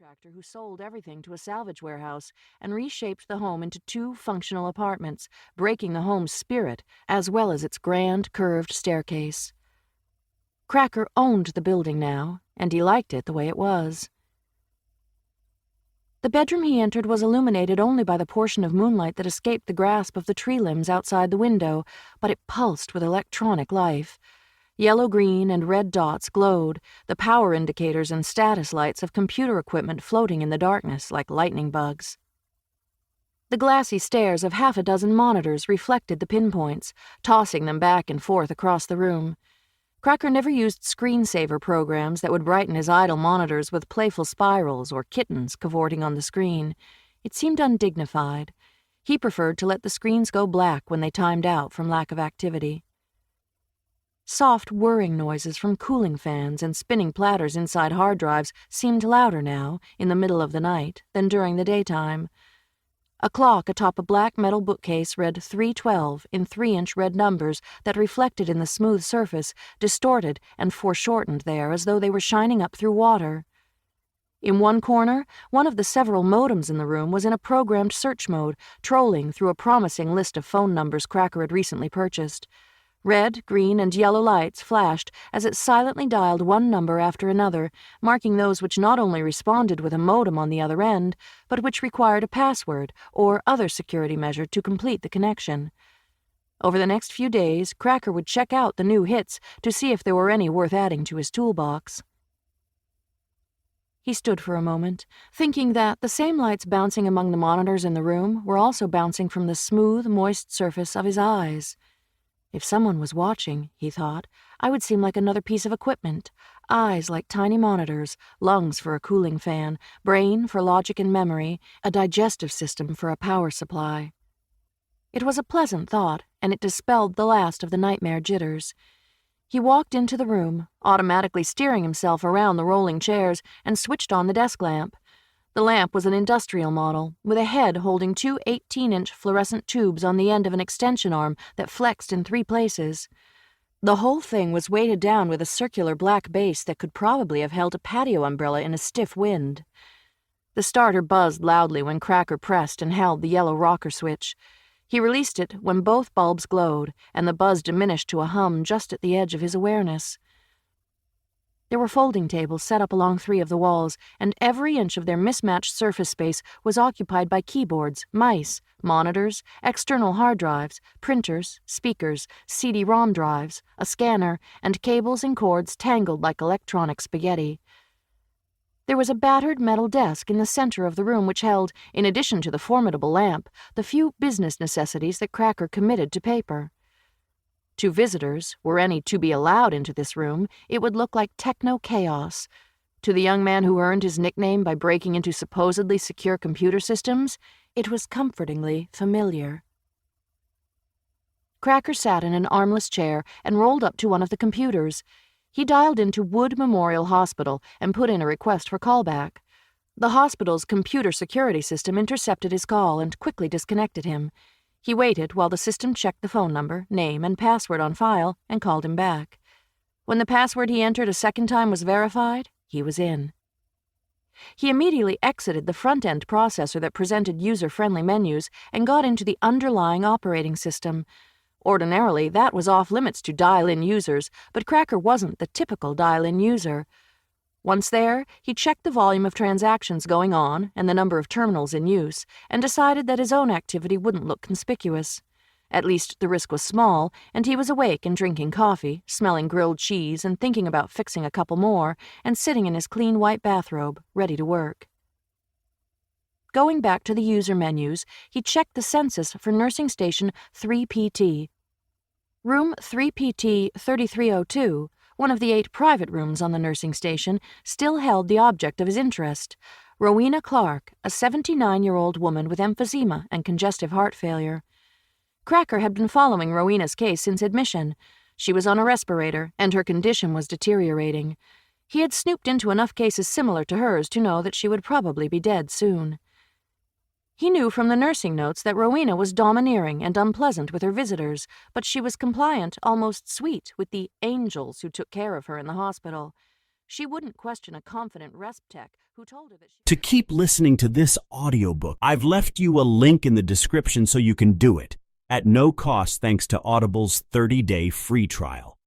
contractor who sold everything to a salvage warehouse and reshaped the home into 2 functional apartments, breaking the home's spirit as well as its grand, curved staircase. Cracker owned the building now, and he liked it the way it was. The bedroom he entered was illuminated only by the portion of moonlight that escaped the grasp of the tree limbs outside the window, but it pulsed with electronic life. Yellow, green, and red dots glowed, the power indicators and status lights of computer equipment floating in the darkness like lightning bugs. The glassy stares of 6 monitors reflected the pinpoints, tossing them back and forth across the room. Cracker never used screensaver programs that would brighten his idle monitors with playful spirals or kittens cavorting on the screen. It seemed undignified. He preferred to let the screens go black when they timed out from lack of activity. Soft whirring noises from cooling fans and spinning platters inside hard drives seemed louder now, in the middle of the night, than during the daytime. A clock atop a black metal bookcase read 3:12 in 3-inch red numbers that reflected in the smooth surface, distorted and foreshortened there as though they were shining up through water. In one corner, one of the several modems in the room was in a programmed search mode, trolling through a promising list of phone numbers Cracker had recently purchased. Red, green, and yellow lights flashed as it silently dialed one number after another, marking those which not only responded with a modem on the other end, but which required a password or other security measure to complete the connection. Over the next few days, Cracker would check out the new hits to see if there were any worth adding to his toolbox. He stood for a moment, thinking that the same lights bouncing among the monitors in the room were also bouncing from the smooth, moist surface of his eyes. If someone was watching, he thought, I would seem like another piece of equipment. Eyes like tiny monitors, lungs for a cooling fan, brain for logic and memory, a digestive system for a power supply. It was a pleasant thought, and it dispelled the last of the nightmare jitters. He walked into the room, automatically steering himself around the rolling chairs, and switched on the desk lamp. The lamp was an industrial model, with a head holding 2 18-inch fluorescent tubes on the end of an extension arm that flexed in 3 places. The whole thing was weighted down with a circular black base that could probably have held a patio umbrella in a stiff wind. The starter buzzed loudly when Cracker pressed and held the yellow rocker switch. He released it when both bulbs glowed, and the buzz diminished to a hum just at the edge of his awareness. There were folding tables set up along 3 of the walls, and every inch of their mismatched surface space was occupied by keyboards, mice, monitors, external hard drives, printers, speakers, CD-ROM drives, a scanner, and cables and cords tangled like electronic spaghetti. There was a battered metal desk in the center of the room which held, in addition to the formidable lamp, the few business necessities that Cracker committed to paper. To visitors, were any to be allowed into this room, it would look like techno-chaos. To the young man who earned his nickname by breaking into supposedly secure computer systems, it was comfortingly familiar. Cracker sat in an armless chair and rolled up to one of the computers. He dialed into Wood Memorial Hospital and put in a request for callback. The hospital's computer security system intercepted his call and quickly disconnected him. He waited while the system checked the phone number, name, and password on file and called him back. When the password he entered a second time was verified, he was in. He immediately exited the front-end processor that presented user-friendly menus and got into the underlying operating system. Ordinarily, that was off-limits to dial-in users, but Cracker wasn't the typical dial-in user. Once there, he checked the volume of transactions going on and the number of terminals in use, and decided that his own activity wouldn't look conspicuous. At least the risk was small, and he was awake and drinking coffee, smelling grilled cheese and thinking about fixing a couple more, and sitting in his clean white bathrobe, ready to work. Going back to the user menus, he checked the census for Nursing Station 3PT. Room 3PT 3302, one of the 8 private rooms on the nursing station, still held the object of his interest, Rowena Clark, a 79-year-old woman with emphysema and congestive heart failure. Cracker had been following Rowena's case since admission. She was on a respirator, and her condition was deteriorating. He had snooped into enough cases similar to hers to know that she would probably be dead soon. He knew from the nursing notes that Rowena was domineering and unpleasant with her visitors, but she was compliant, almost sweet, with the angels who took care of her in the hospital. She wouldn't question a confident resp tech who told her that she... To keep listening to this audiobook, I've left you a link in the description so you can do it, at no cost thanks to Audible's 30-day free trial.